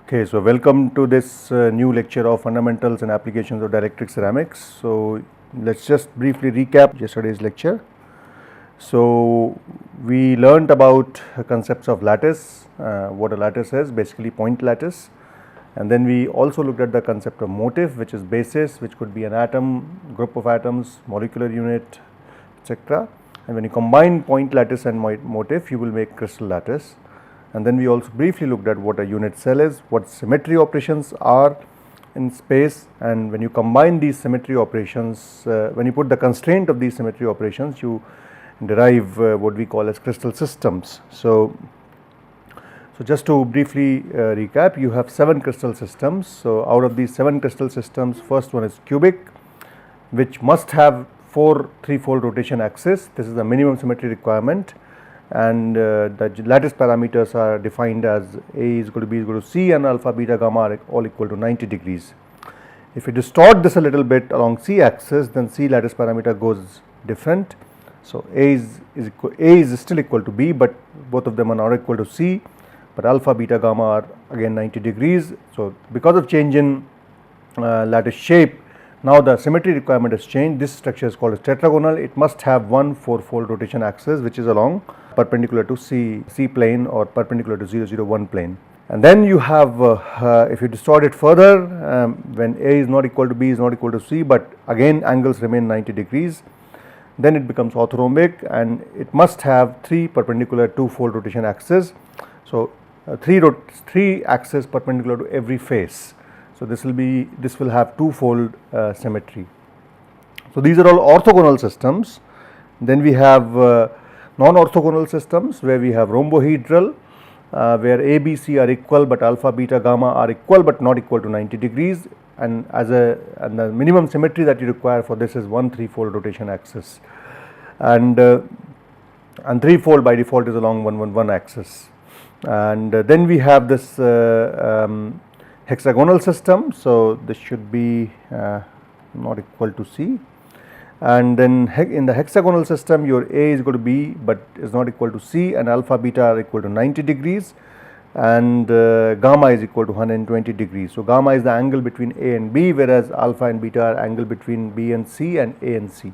Okay, so welcome to this new lecture of Fundamentals and Applications of Dielectric Ceramics. So let's just briefly recap yesterday's lecture. So we learnt about concepts of lattice, what a lattice is, basically point lattice, and then we also looked at the concept of motif, which is basis, which could be an atom, group of atoms, molecular unit, etc. And when you combine point lattice and motif, you will make crystal lattice. And then we also briefly looked at what a unit cell is, what symmetry operations are in space, and when you combine these symmetry operations, when you put the constraint of these symmetry operations, you derive what we call as crystal systems. So just to briefly recap, you have 7 crystal systems. So out of these 7 crystal systems, first one is cubic, which must have 4 3-fold rotation axis. This is the minimum symmetry requirement, and the lattice parameters are defined as A is equal to B is equal to C, and alpha, beta, gamma are all equal to 90 degrees. If you distort this a little bit along C axis, then C lattice parameter goes different. So A is still equal to B, but both of them are not equal to C, but alpha, beta, gamma are again 90 degrees. So because of change in lattice shape, now the symmetry requirement has changed. This structure is called as tetragonal. It must have one 4-fold rotation axis, which is along perpendicular to C plane or perpendicular to 0, 0, 1 plane. And then you have, if you distort it further, when A is not equal to B is not equal to C, but again angles remain 90 degrees, then it becomes orthorhombic, and it must have 3 perpendicular 2-fold rotation axis. So 3 axes perpendicular to every face. So this will have 2-fold symmetry. So these are all orthogonal systems. Then we have non-orthogonal systems, where we have rhombohedral, where A, B, C are equal, but alpha, beta, gamma are equal but not equal to 90 degrees, and the minimum symmetry that you require for this is 1 3-fold rotation axis, and 3-fold by default is along 1 1 1 axis. And then we have this hexagonal system. So this should be not equal to C, and then in the hexagonal system your A is equal to B but is not equal to C, and alpha, beta are equal to 90 degrees, and gamma is equal to 120 degrees. So gamma is the angle between A and B, whereas alpha and beta are angle between B and C and A and C.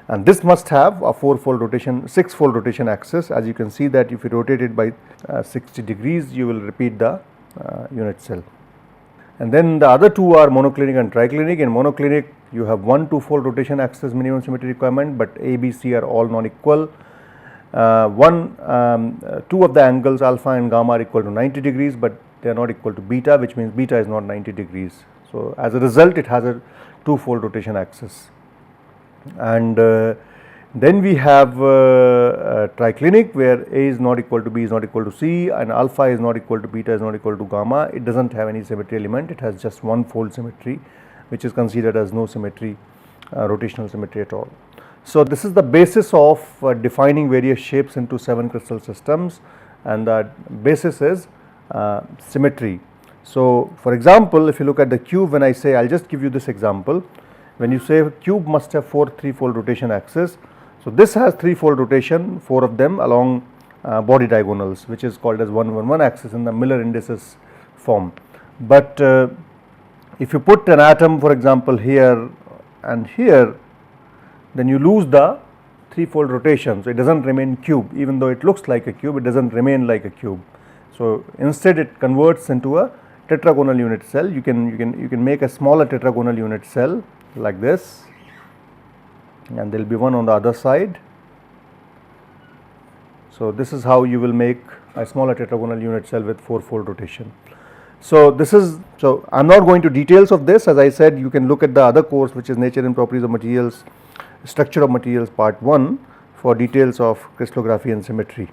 And this must have a 6-fold rotation axis. As you can see that if you rotate it by 60 degrees, you will repeat the unit cell. And then the other two are monoclinic and triclinic. In monoclinic, you have 1 2-fold rotation axis minimum symmetry requirement, but A, B, C are all non-equal. 2 of the angles alpha and gamma are equal to 90 degrees, but they are not equal to beta, which means beta is not 90 degrees. So as a result, it has a 2-fold rotation axis. And then we have triclinic, where A is not equal to B is not equal to C, and alpha is not equal to beta is not equal to gamma. It does not have any symmetry element, it has just 1-fold symmetry, which is considered as no symmetry, rotational symmetry at all. So this is the basis of defining various shapes into 7 crystal systems, and the basis is symmetry. So for example, if you look at the cube, when I say, I will just give you this example, when you say a cube must have 4 3-fold rotation axis. So this has 3-fold rotation, 4 of them along body diagonals, which is called as 1 1 1 axis in the Miller indices form. But if you put an atom, for example, here and here, then you lose the 3-fold rotation. So it does not remain cube, even though it looks like a cube, it does not remain like a cube. So instead it converts into a tetragonal unit cell. You can make a smaller tetragonal unit cell like this, and there will be one on the other side. So this is how you will make a smaller tetragonal unit cell with 4-fold rotation. So I am not going to details of this. As I said, you can look at the other course, which is Nature and Properties of Materials, Structure of Materials Part 1, for details of crystallography and symmetry.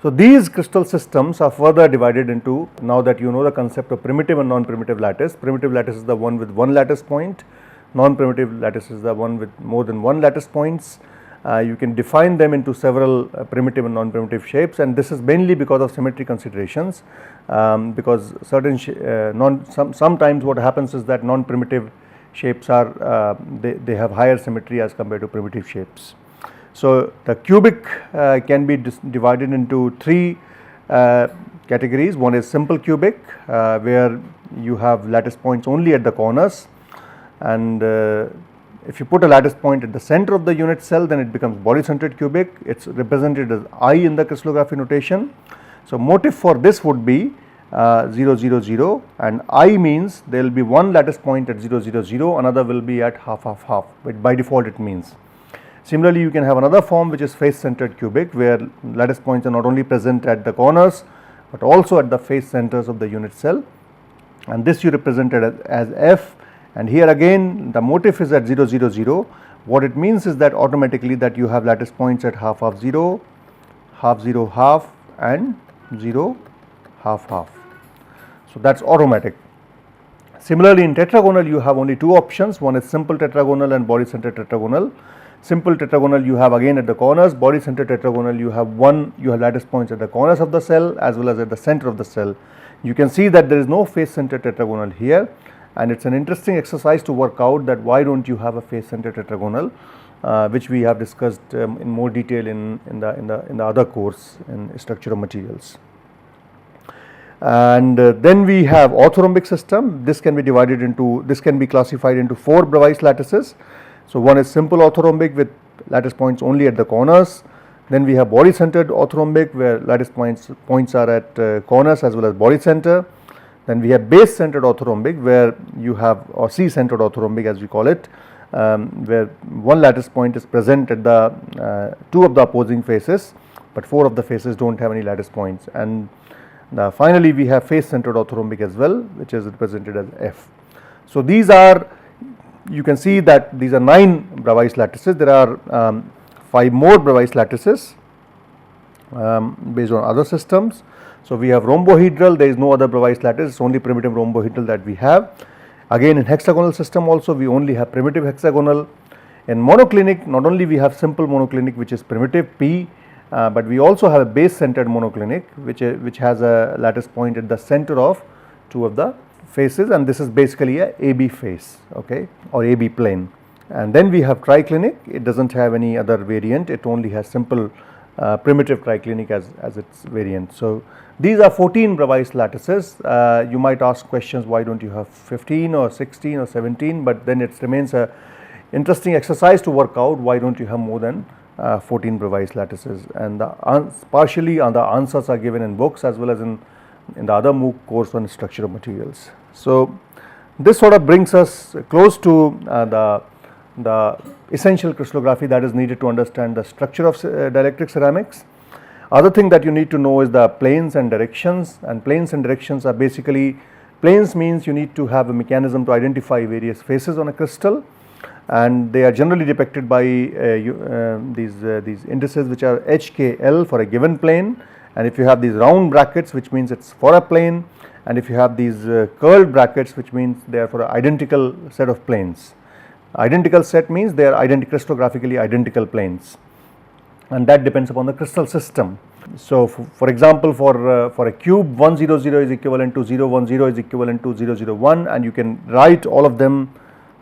So these crystal systems are further divided into, now that you know the concept of primitive and non-primitive lattice. Primitive lattice is the one with 1 lattice point, non-primitive lattice is the one with more than 1 lattice points. You can define them into several primitive and non-primitive shapes, and this is mainly because of symmetry considerations, because sometimes what happens is that non-primitive shapes are they have higher symmetry as compared to primitive shapes. So the cubic can be divided into 3 categories. One is simple cubic, where you have lattice points only at the corners, and if you put a lattice point at the center of the unit cell, then it becomes body centered cubic. It is represented as I in the crystallography notation. So, motif for this would be 0 0 0, and I means there will be one lattice point at 0 0 0, another will be at half half half, but by default it means. Similarly, you can have another form which is face centered cubic, where lattice points are not only present at the corners, but also at the face centers of the unit cell, and this you represented as F. And here again the motif is at 0 0 0. What it means is that automatically that you have lattice points at half half 0, half 0 half, and 0 half half. So, that is automatic. Similarly, in tetragonal you have only two options, one is simple tetragonal and body centered tetragonal. Simple tetragonal you have again at the corners, body centered tetragonal you have lattice points at the corners of the cell as well as at the center of the cell. You can see that there is no face centered tetragonal here, and it is an interesting exercise to work out that why do not you have a face centered tetragonal, which we have discussed in more detail in the other course in structure of materials. And then we have orthorhombic system. This can be classified into 4 Bravais lattices. So, one is simple orthorhombic with lattice points only at the corners. Then we have body centered orthorhombic, where lattice points are at corners as well as body center. Then we have base centered orthorhombic, where you have, or C centered orthorhombic as we call it, where one lattice point is present at the 2 of the opposing faces, but 4 of the faces do not have any lattice points. And finally, we have face centered orthorhombic as well, which is represented as F. So, these are, you can see that these are 9 Bravais lattices. There are 5 more Bravais lattices based on other systems. So, we have rhombohedral, there is no other Bravais lattice, it is only primitive rhombohedral that we have. Again, in hexagonal system also we only have primitive hexagonal. In monoclinic, not only we have simple monoclinic which is primitive P, but we also have a base centered monoclinic which has a lattice point at the center of 2 of the faces, and this is basically a AB face, okay, or AB plane. And then we have triclinic, it does not have any other variant, it only has simple primitive triclinic as its variant. So, these are 14 Bravais lattices. You might ask questions, why do not you have 15 or 16 or 17, but then it remains a interesting exercise to work out why do not you have more than 14 Bravais lattices, and partially the answers are given in books as well as in the other MOOC course on structure of materials. So, this sort of brings us close to the essential crystallography that is needed to understand the structure of dielectric ceramics. Other thing that you need to know is the planes and directions, and planes and directions are basically, planes means you need to have a mechanism to identify various faces on a crystal, and they are generally depicted by these indices which are HKL for a given plane, and if you have these round brackets which means it is for a plane, and if you have these curled brackets which means they are for an identical set of planes. Identical set means they are crystallographically identical planes, and that depends upon the crystal system. So, for example, for a cube 100 is equivalent to 010 is equivalent to 001, and you can write all of them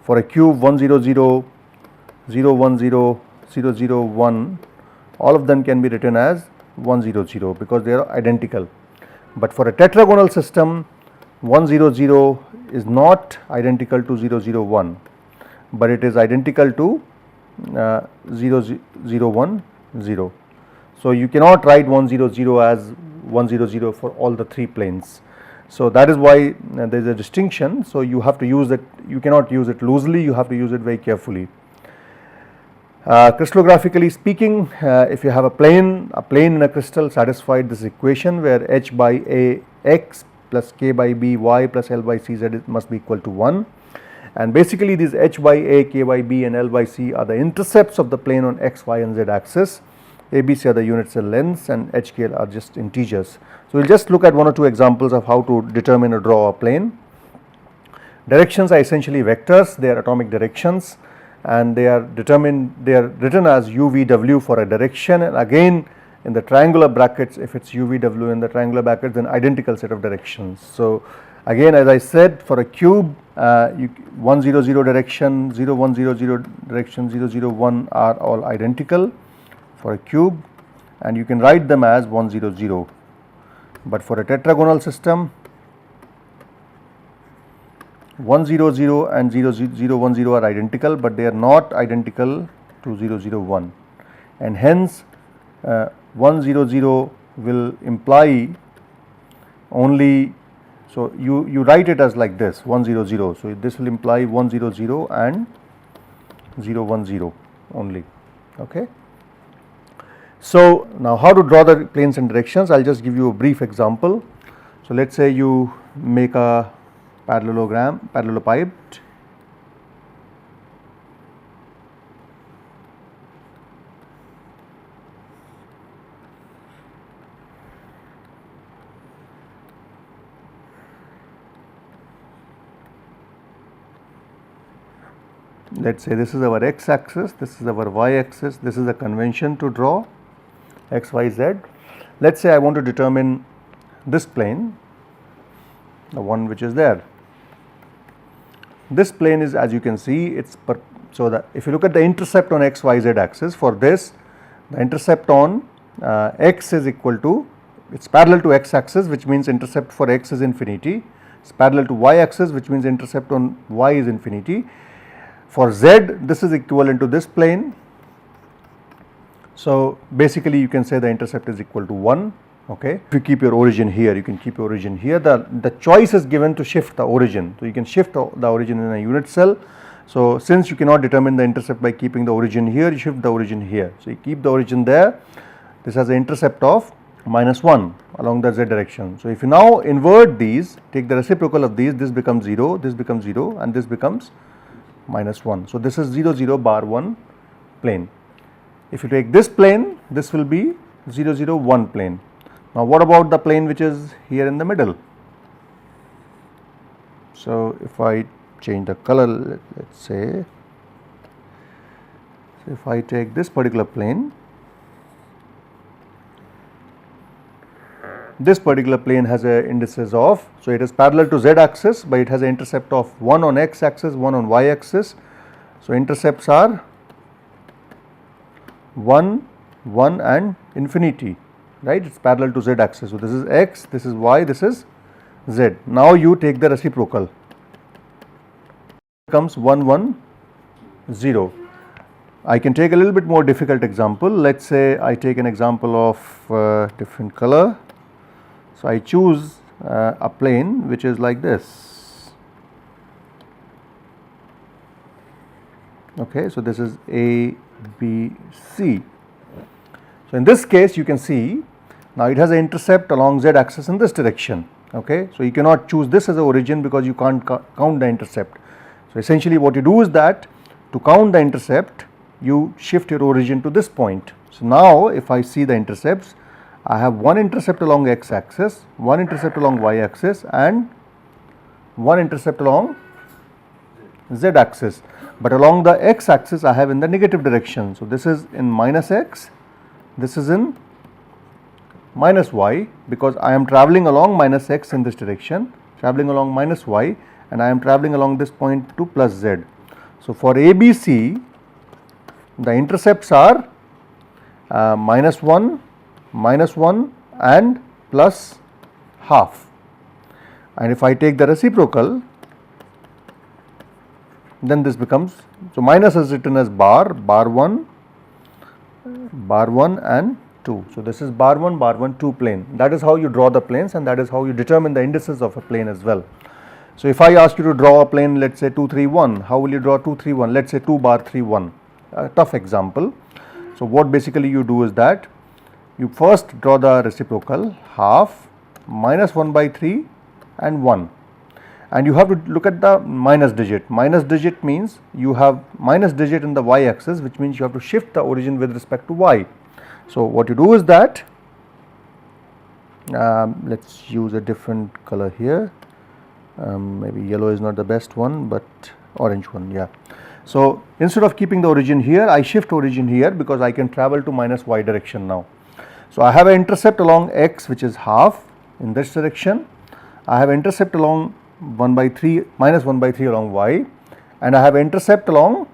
for a cube 100 010 001, all of them can be written as 100 because they are identical. But for a tetragonal system 100 is not identical to 001, but it is identical to 0010. So, you cannot write 100 as 100 for all the 3 planes. So, that is why there is a distinction. So, you have to use it, you cannot use it loosely, you have to use it very carefully. Crystallographically speaking, if you have a plane in a crystal satisfied this equation where h by a x plus k by b y plus l by c z must be equal to 1, and basically these h by a, k by b and l by c are the intercepts of the plane on x, y and z axis. A, B, C are the unit cell lengths, and H, K, L are just integers. So, we will just look at 1 or 2 examples of how to determine or draw a plane. Directions are essentially vectors, they are atomic directions, and they are written as UVW for a direction, and again in the triangular brackets, if it is UVW in the triangular brackets, then identical set of directions. So, again as I said, for a cube 100 direction, 0100 direction, 001 are all identical for a cube, and you can write them as 100. but for a tetragonal system 1 0 0 and 0 0 1 0 are identical, but they are not identical to 0 0 1, and hence 1 0 0 will imply only. So, you write it as like this 1 0 0. So, this will imply 1 0 0 and 0 1 0 only. Okay. So, now how to draw the planes and directions, I will just give you a brief example. So, let us say you make a parallelogram, parallelopiped, let us say this is our x axis, this is our y axis, this is the convention to draw x, y, z. Let us say I want to determine this plane, the one which is there. This plane is, as you can see, it's so that if you look at the intercept on x, y, z axis, for this the intercept on x is equal to, it's parallel to x axis, which means intercept for x is infinity. It's parallel to y axis, which means intercept on y is infinity. For z, this is equivalent to this plane. So, basically you can say the intercept is equal to 1. Okay. If you keep your origin here, you can keep your origin here. The choice is given to shift the origin. So, you can shift the origin in a unit cell. So, since you cannot determine the intercept by keeping the origin here, you shift the origin here. So, you keep the origin there. This has an intercept of -1 along the z direction. So, if you now invert these, take the reciprocal of these, this becomes 0, this becomes 0 and this becomes -1. So, this is 0 0 bar 1 plane. If you take this plane, this will be 0 0 1 plane. Now, what about the plane which is here in the middle? So, if I change the color, let us say, so if I take this particular plane, this particular plane has a indices of, so it is parallel to z axis, but it has an intercept of 1 on x axis, 1 on y axis. So, intercepts are 1, 1 and infinity, right, it is parallel to z axis. So, this is x, this is y, this is z. Now, you take the reciprocal, comes 1 1 0. I can take a little bit more difficult example. Let us say I take an example of different color. So, I choose a plane which is like this. Okay. So, this is A, B, C. So, in this case you can see now it has an intercept along z axis in this direction. Okay. So, you cannot choose this as a origin because you can't count the intercept. So, essentially what you do is that to count the intercept you shift your origin to this point. So, now if I see the intercepts, I have one intercept along x axis, one intercept along y axis and one intercept along z axis, but along the x axis I have in the negative direction. So, this is in -x, this is in -y, because I am travelling along -x in this direction, travelling along -y, and I am travelling along this point to +z. So, for ABC the intercepts are -1, -1 and +half, and if I take the reciprocal, then this becomes, so minus is written as bar 1 and 2. So, this is bar 1 2 plane. That is how you draw the planes and that is how you determine the indices of a plane as well. So, if I ask you to draw a plane, let us say 2 3 1, how will you draw 2 3 1? Let us say 2 bar 3 1, a tough example. So, what basically you do is that you first draw the reciprocal half, -1 by 3 and 1, and you have to look at the minus digit. Minus digit means you have minus digit in the y axis, which means you have to shift the origin with respect to y. So, what you do is that let us use a different color here, maybe yellow is not the best one, but orange one, yeah. So, instead of keeping the origin here, I shift origin here because I can travel to -y direction now. So, I have an intercept along x which is half in this direction, I have intercept along 1 by 3 -1 by 3 along y, and I have intercept along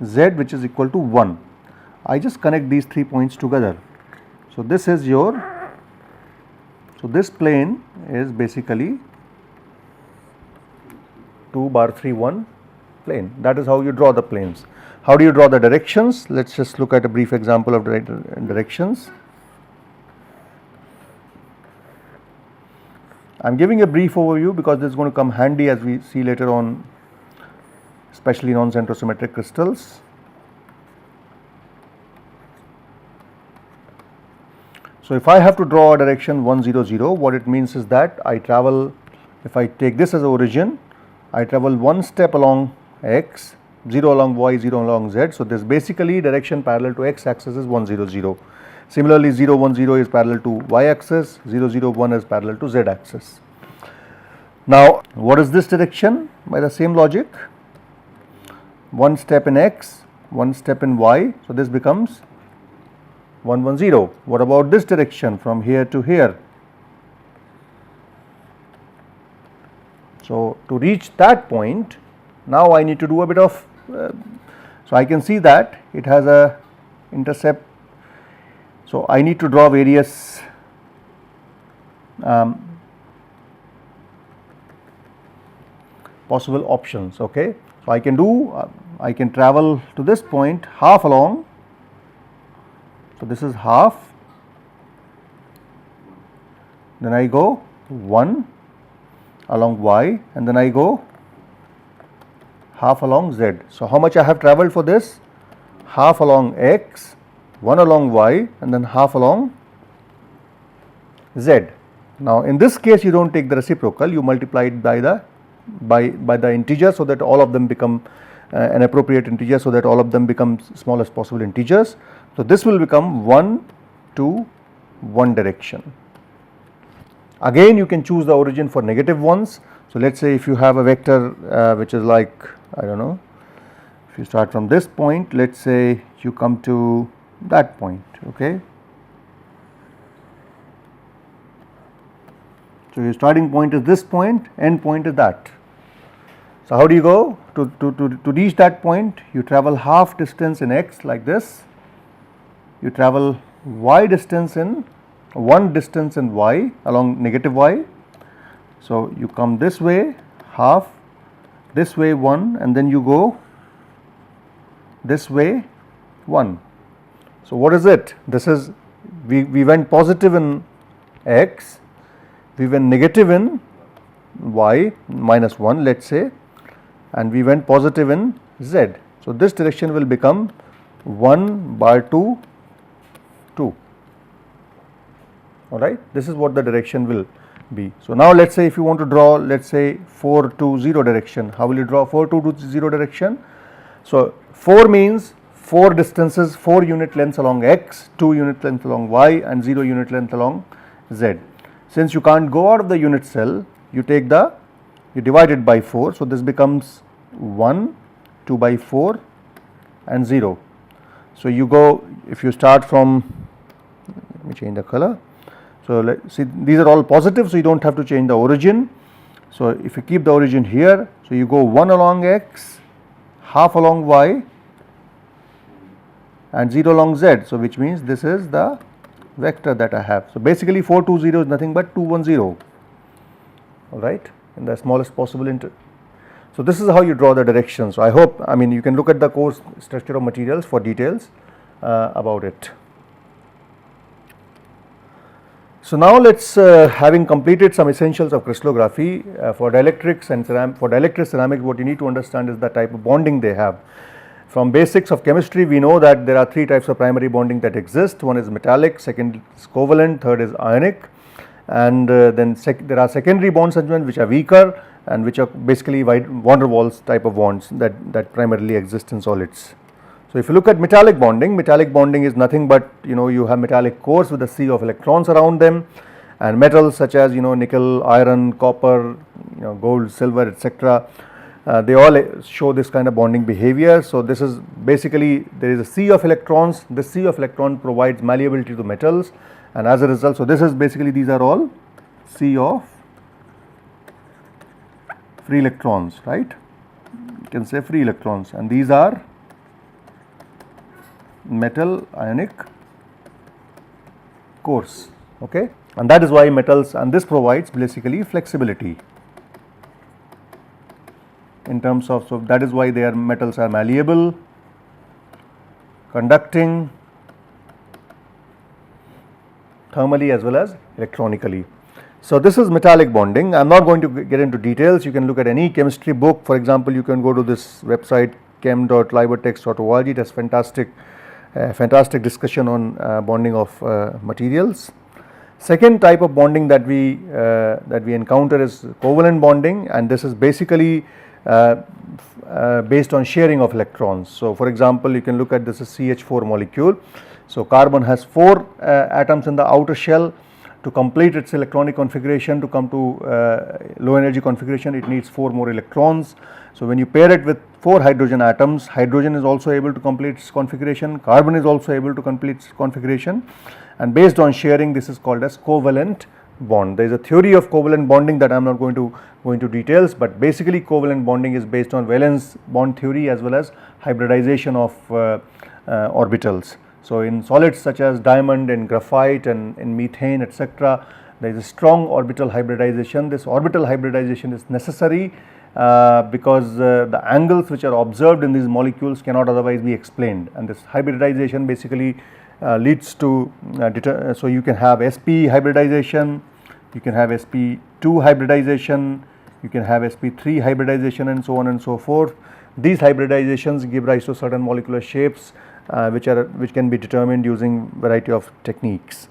z which is equal to 1. I just connect these 3 points together. So, this is your, So this plane is basically 2 bar 3 1 plane. That is how you draw the planes. How do you draw the directions? Let's just look at a brief example of directions. I am giving a brief overview because this is going to come handy as we see later on, especially non-centrosymmetric crystals. So if I have to draw a direction 1 0 0, what it means is that I travel, if I take this as origin, I travel one step along x, 0 along y, 0 along z. So this basically direction parallel to x axis is 1 0 0. Similarly 0 1 0 is parallel to y axis, 0 0 1 is parallel to z axis. Now what is this direction? By the same logic, one step in x, one step in y, so this becomes 1 1 0. What about this direction from here to here? So to reach that point, now I need to do a bit of, so I can see that it has a intercept. So I need to draw various possible options. Okay, so I can do, I can travel to this point half along. So this is half, then I go 1 along y, and then I go half along z. So how much I have travelled for this? Half along x, 1 along y, and then half along z. Now in this case you do not take the reciprocal, you multiply it by the integer, so that all of them become an appropriate integer, so that all of them become smallest possible integers. So this will become 1 2 1 direction. Again you can choose the origin for negative ones. So let us say if you have a vector which is like, I do not know, if you start from this point, let us say you come to that point. Okay. So your starting point is this point, end point is that. So how do you go to reach that point? You travel half distance in x like this, you travel y distance in, one distance in y along negative y. So you come this way half, this way 1, and then you go this way 1. So what is it? This is, we went positive in x, we went negative in y minus 1, let us say, and we went positive in z. So this direction will become 1 bar 2 2. Alright, this is what the direction will be. So now let us say if you want to draw, let us say 4 2 0 direction, how will you draw 4 2 0 direction? So 4 means 4 distances, 4 unit lengths along x, 2 unit length along y, and 0 unit length along z. Since you can't go out of the unit cell, you take the, you divide it by 4, so this becomes 1 2 by 4 and 0. So you go, if you start from, let me change the color. So let see, these are all positive, so you do not have to change the origin. So if you keep the origin here, so you go 1 along x, half along y, and 0 along z. So which means this is the vector that I have. So basically 4 2 0 is nothing but 2 1 0, alright, in the smallest possible interval. So this is how you draw the direction. So I hope, I mean, you can look at the course structure of materials for details about it. So now let us, having completed some essentials of crystallography, for dielectrics and for dielectric ceramics, what you need to understand is the type of bonding they have. From basics of chemistry, we know that there are 3 types of primary bonding that exist. One is metallic, second is covalent, third is ionic, and then there are secondary bond arrangements which are weaker and which are basically van der Waals type of bonds that primarily exist in solids. So if you look at metallic bonding is nothing but, you know, you have metallic cores with a sea of electrons around them, and metals such as, you know, nickel, iron, copper, you know, gold, silver, etc. They all show this kind of bonding behavior. So this is basically, there is a sea of electrons. This sea of electron provides malleability to metals, and as a result, so this is basically, these are all sea of free electrons, right? You can say free electrons, and these are metal ionic cores. Okay. and that is why metals, and this provides basically flexibility in terms of, so that is why their metals are malleable, conducting thermally as well as electronically. So this is metallic bonding. I am not going to get into details. You can look at any chemistry book. For example, you can go to this website chem.libratex.org. It has fantastic discussion on bonding of materials. Second type of bonding that we encounter is covalent bonding, and this is basically based on sharing of electrons. So for example, you can look at this is CH4 molecule. So carbon has 4 atoms in the outer shell. To complete its electronic configuration, to come to low energy configuration, it needs 4 more electrons. So when you pair it with 4 hydrogen atoms, hydrogen is also able to complete its configuration, carbon is also able to complete its configuration, and based on sharing, this is called as covalent bond. There is a theory of covalent bonding that I am not going to go into details, but basically covalent bonding is based on valence bond theory as well as hybridization of orbitals. So in solids such as diamond and graphite and in methane, etc., there is a strong orbital hybridization. This orbital hybridization is necessary because the angles which are observed in these molecules cannot otherwise be explained, and this hybridization basically leads to so you can have sp hybridization, you can have sp2 hybridization, you can have sp3 hybridization, and so on and so forth. These hybridizations give rise to certain molecular shapes which can be determined using variety of techniques.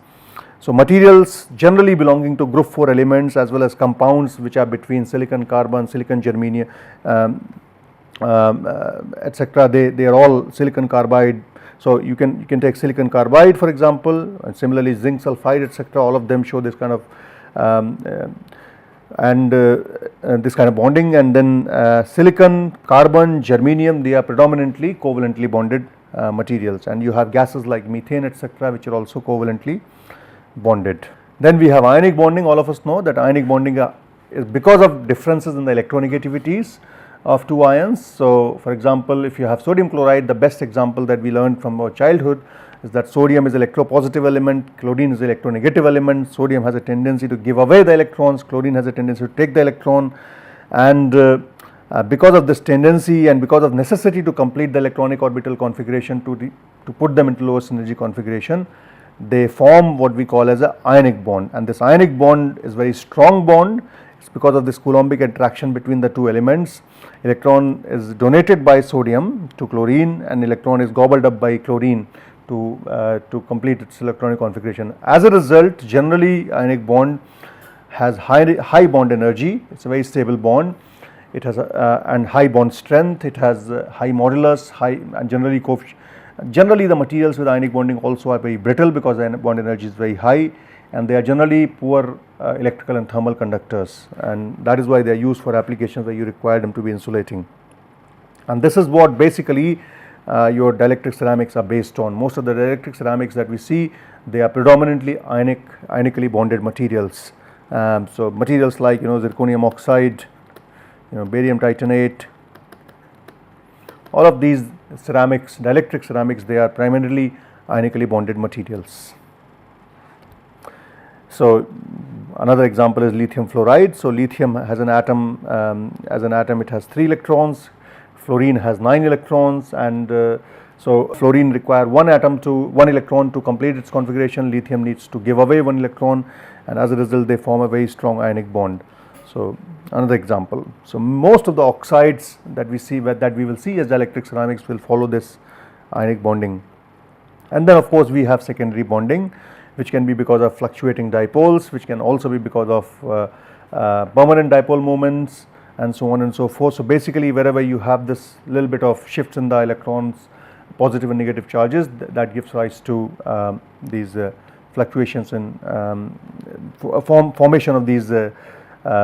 So materials generally belonging to group 4 elements as well as compounds which are between silicon, carbon, silicon, germanium, etc. They are all silicon carbide. So you can take silicon carbide for example, and similarly zinc sulfide, etc. All of them show this kind of this kind of bonding, and then silicon, carbon, germanium, they are predominantly covalently bonded materials, and you have gases like methane, etc., which are also covalently bonded. Then we have ionic bonding. All of us know that ionic bonding is because of differences in the electronegativities of 2 ions. So for example, if you have sodium chloride, the best example that we learned from our childhood is that sodium is electropositive element, chlorine is electronegative element. Sodium has a tendency to give away the electrons, chlorine has a tendency to take the electron, and because of this tendency and because of necessity to complete the electronic orbital configuration to put them into lowest energy configuration, they form what we call as a ionic bond, and this ionic bond is very strong bond. It's because of this Coulombic attraction between the 2 elements. Electron is donated by sodium to chlorine, and electron is gobbled up by chlorine to complete its electronic configuration. As a result, generally ionic bond has high bond energy. It's a very stable bond. It has and high bond strength, it has high modulus, high, and generally the materials with ionic bonding also are very brittle because the bond energy is very high, and they are generally poor electrical and thermal conductors, and that is why they are used for applications where you require them to be insulating. And this is what basically your dielectric ceramics are based on. Most of the dielectric ceramics that we see, they are predominantly ionically bonded materials. So materials like zirconium oxide, barium titanate, all of these ceramics, dielectric ceramics, they are primarily ionically bonded materials. So another example is lithium fluoride. So lithium has an atom, as an atom it has 3 electrons, fluorine has 9 electrons, and so fluorine require 1 electron to complete its configuration. Lithium needs to give away 1 electron, and as a result they form a very strong ionic bond. So another example. So most of the oxides that we will see as dielectric ceramics will follow this ionic bonding. And then of course we have secondary bonding, which can be because of fluctuating dipoles, which can also be because of permanent dipole moments, and so on and so forth. So basically wherever you have this little bit of shifts in the electrons, positive and negative charges, that gives rise to these fluctuations in formation of these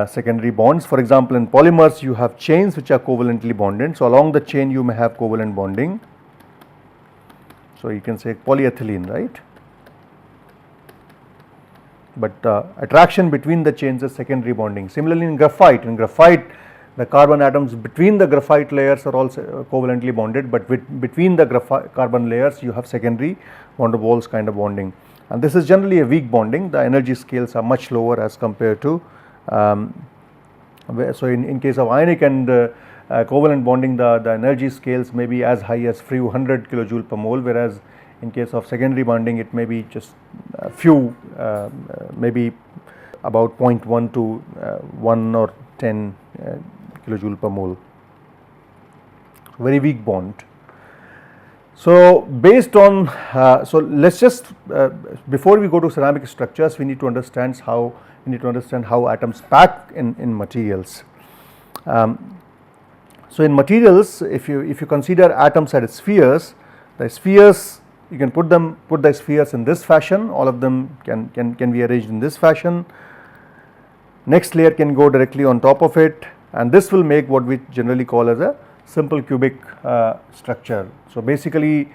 secondary bonds. For example, in polymers you have chains which are covalently bonded. So along the chain you may have covalent bonding. So you can say polyethylene, right? But attraction between the chains is secondary bonding. Similarly in graphite the carbon atoms between the graphite layers are also covalently bonded, but between the carbon layers you have secondary van der Waals kind of bonding. and this is generally a weak bonding. The energy scales are much lower as compared to so in case of ionic and covalent bonding, the energy scales may be as high as few 100 kilojoule per mole, whereas in case of secondary bonding it may be just a few, maybe about 0.1 to 1 or 10 kilojoule per mole. Very weak bond. So based on so let's just before we go to ceramic structures, we need to understand how atoms pack in materials. So in materials, if you consider atoms as spheres, the spheres, you can put the spheres in this fashion. All of them can be arranged in this fashion. Next layer can go directly on top of it, and this will make what we generally call as a simple cubic structure. So basically,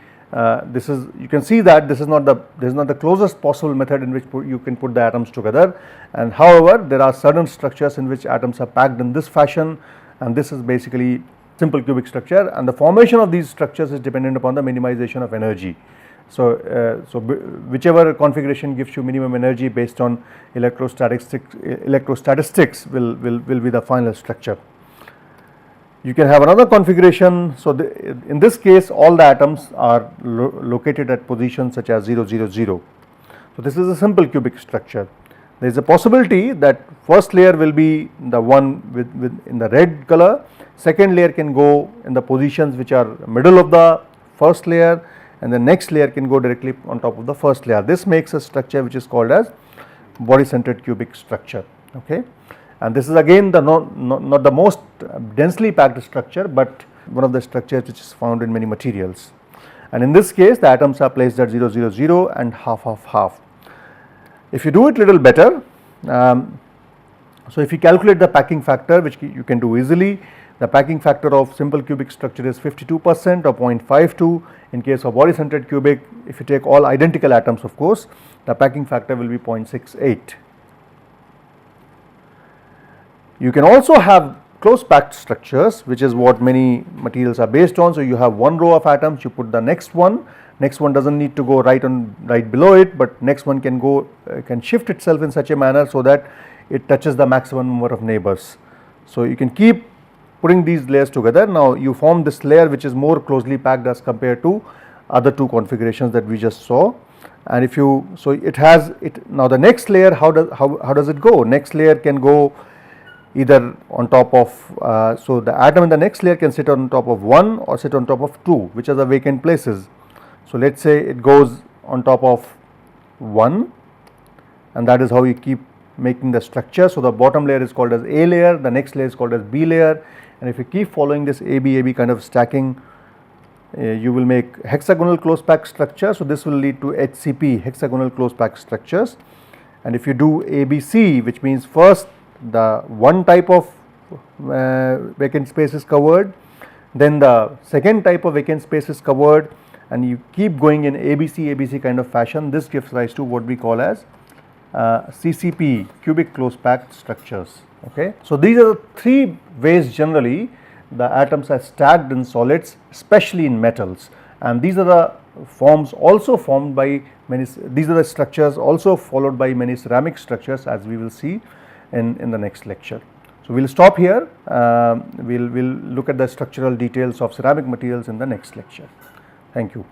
this is, you can see that this is not the closest possible method in which you can put the atoms together, and however there are certain structures in which atoms are packed in this fashion, and this is basically simple cubic structure, and the formation of these structures is dependent upon the minimization of energy. So, whichever configuration gives you minimum energy based on electrostatistics will be the final structure. You can have another configuration. So, in this case all the atoms are located at positions such as 0, 0, 0. So, this is a simple cubic structure. There is a possibility that first layer will be the one with in the red color, second layer can go in the positions which are middle of the first layer, and the next layer can go directly on top of the first layer. This makes a structure which is called as body centered cubic structure. Okay. And this is again the not the most densely packed structure, but one of the structures which is found in many materials. And in this case the atoms are placed at 0, 0, 0 and half, half, half. If you do it little better, so if you calculate the packing factor, which you can do easily, the packing factor of simple cubic structure is 52% or 0.52. In case of body centered cubic, if you take all identical atoms, of course, the packing factor will be 0.68. You can also have close packed structures, which is what many materials are based on. So you have one row of atoms, you put the next one does not need to go right below it, but next one can go can shift itself in such a manner so that it touches the maximum number of neighbors. So you can keep putting these layers together. Now you form this layer which is more closely packed as compared to other two configurations that we just saw. And if you, so it has it now, the next layer, how does it go? Next layer can go either on top of, so the atom in the next layer can sit on top of 1 or sit on top of 2, which are the vacant places. So let us say it goes on top of 1, and that is how you keep making the structure. So the bottom layer is called as A layer, the next layer is called as B layer, and if you keep following this AB kind of stacking, you will make hexagonal close packed structure. So this will lead to HCP, hexagonal close packed structures. And if you do ABC, which means first the one type of vacant space is covered, then the second type of vacant space is covered, and you keep going in ABC kind of fashion, this gives rise to what we call as CCP, cubic close packed structures. Okay. So these are the three ways generally the atoms are stacked in solids, especially in metals, and these are the forms also formed by many, these are the structures also followed by many ceramic structures, as we will see in the next lecture. So we will stop here. We will look at the structural details of ceramic materials in the next lecture. Thank you.